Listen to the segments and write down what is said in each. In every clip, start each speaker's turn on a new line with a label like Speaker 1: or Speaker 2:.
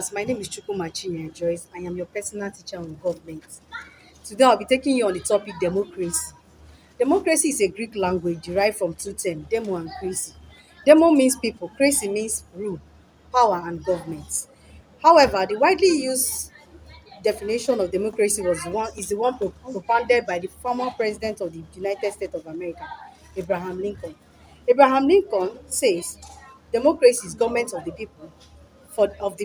Speaker 1: class. My name is Chukwumachinya Joyce. I am your personal teacher on government. Today I'll be taking you on the topic democracy. Democracy is a Greek language derived from two terms, demo and crazy. Demo means people, crazy means rule, power and government. However, the widely used definition of democracy is the one propounded by the former president of the United States of America, Abraham Lincoln. Abraham Lincoln says democracy is government of the people, of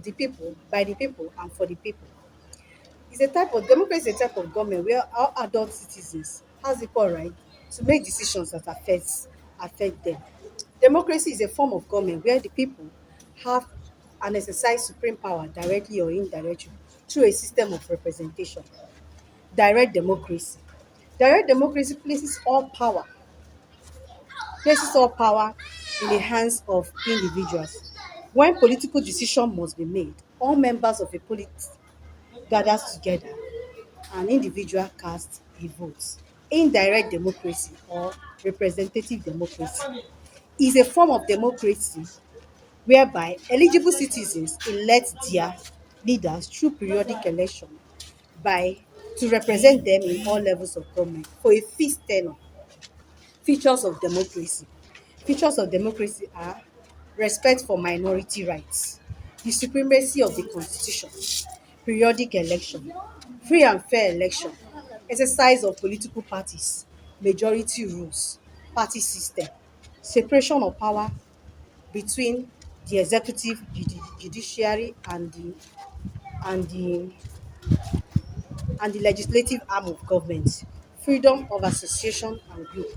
Speaker 1: the people, by the people, and for the people. It's a type of democracy is a type of government where all adult citizens has equal right to make decisions that affect them. Democracy is a form of government where the people have and exercise supreme power directly or indirectly through a system of representation. Direct democracy. Direct democracy places all power in the hands of individuals. When political decision must be made, all members of a polit gathers together and individual cast a vote. Indirect democracy or representative democracy is a form of democracy whereby eligible citizens elect their leaders through periodic election by to represent them in all levels of government for a fixed tenure. Features of democracy. Features of democracy are respect for minority rights, the supremacy of the constitution, periodic election, free and fair election, exercise of political parties, majority rules, party system, separation of power between the executive, judiciary and the legislative arm of government, freedom of association and group,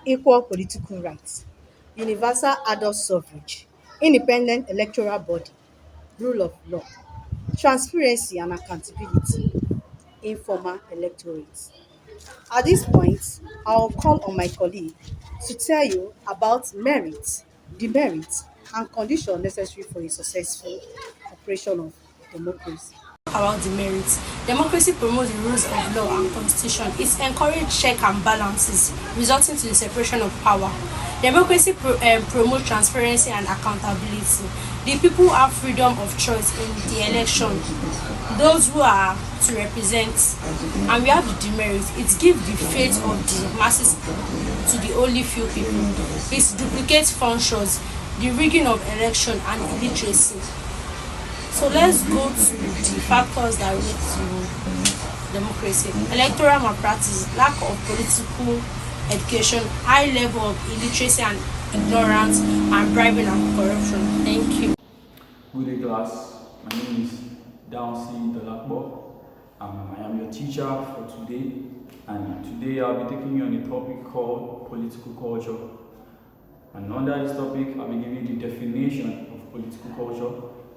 Speaker 1: equal political rights, universal adult suffrage, independent electoral body, rule of law, transparency and accountability, informal electorate. At this point, I will call on my colleague to tell you about merit, demerit and condition necessary for a successful operation of democracy.
Speaker 2: About the merits. Democracy promotes the rules of law and constitution. It encourages check and balances, resulting to the separation of power. Democracy promotes transparency and accountability. The people have freedom of choice in the election. Those who are to represent, and we have the demerit. It gives the fate of the masses to the only few people. It duplicates functions, the rigging of election and illiteracy. So let's go to the factors that relate to democracy. Electoral malpractice, lack of political education, high level of illiteracy and ignorance, and bribing and corruption. Thank you.
Speaker 3: Good day, class. My name is Downsi Delakbo. I am your teacher for today, and today I'll be taking you on a topic called political culture. And under this topic, I'll be giving you the definition of political culture,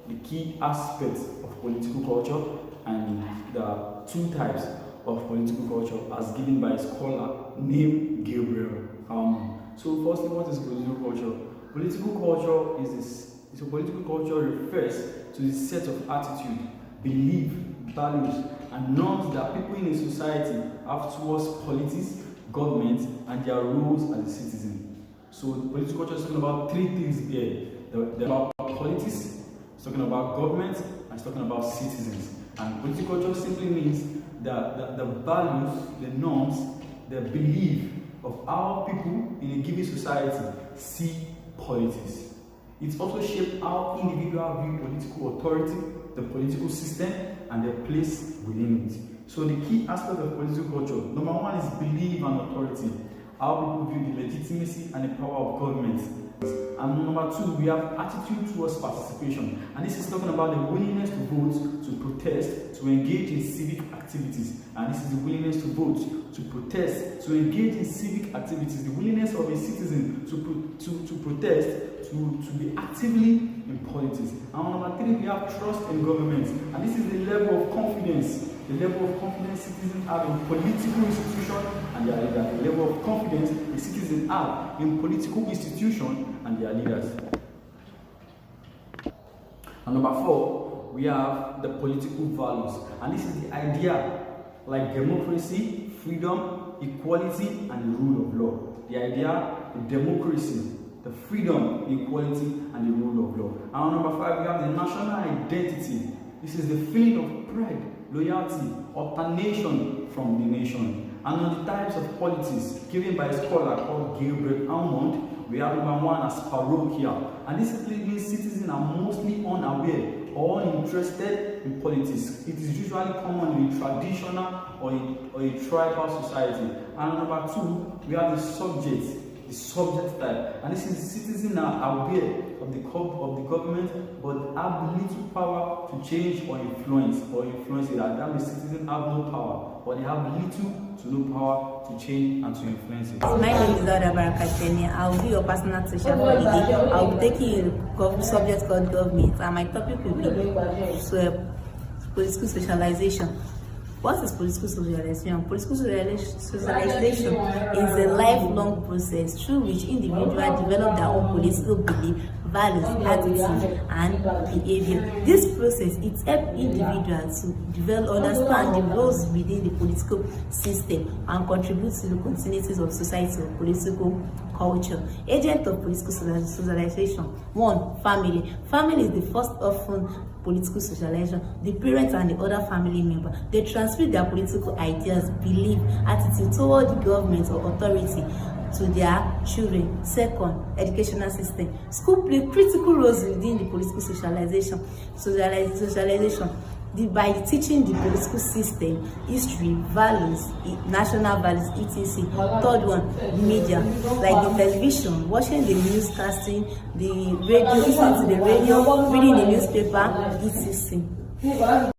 Speaker 3: the key aspects of political culture, and the two types of political culture as given by a scholar named Gabriel Harmon. So firstly, what is political culture? Political culture is a political culture refers to the set of attitude, belief, values, and norms that people in a society have towards politics, government, and their roles as a citizen. So political culture is talking about three things here. About politics, it's talking about government, and it's talking about citizens. And political culture simply means that the values, the norms, the belief of how people in a given society see politics. It also shapes how individuals view political authority, the political system, and their place within it. So the key aspect of political culture, number one is belief and authority, how people view the legitimacy and the power of government. And number two, we have attitude towards participation. And this is talking about the willingness to vote, to protest, to engage in civic activities. And this is the willingness to vote, to protest, to engage in civic activities. The willingness of a citizen to protest, to be actively in politics. And number three, we have trust in government. And this is the level of confidence. The level of confidence citizens have in political institutions and their leaders. The level of confidence the citizens have in political institutions and their leaders. And number four, we have the political values. And this is the idea like democracy, freedom, equality, and the rule of law. The idea, the democracy, the freedom, the equality, and the rule of law. And on number 5, we have the national identity. This is the feeling of pride, loyalty, alternation from the nation. And on the types of politics given by a scholar called Gilbert Almond, we have number 1 as parochial. And this simply means citizens are mostly unaware or uninterested in politics. It is usually common in a traditional or a tribal society. And number 2, we have the subject type. And this is citizens are aware of the government but have little power to change or influence it. That means citizens have no power, but they have little to no power to change and to influence it.
Speaker 4: My name is Laura Barakateni. I will be your personal teacher for the day. I will be taking a subject called government, and my topic will be political socialization. What is political socialization? Political socialization is a lifelong process through which individuals develop their own political belief, values, attitudes, and behavior. This process it helps individuals to understand the roles within the political system and contribute to the continuity of society or political culture. Agent of political socialization. 1. Family. Family is the first often political socialization. The parents and the other family member, they transmit their political ideas, belief, attitude toward the government or authority to their children. 2. Educational system. School play critical roles within the political socialization. By teaching the political system, history, values, national values, etc. 3rd one, media, like the television, watching the newscasting, the radio, listening to the radio, reading the newspaper, etc.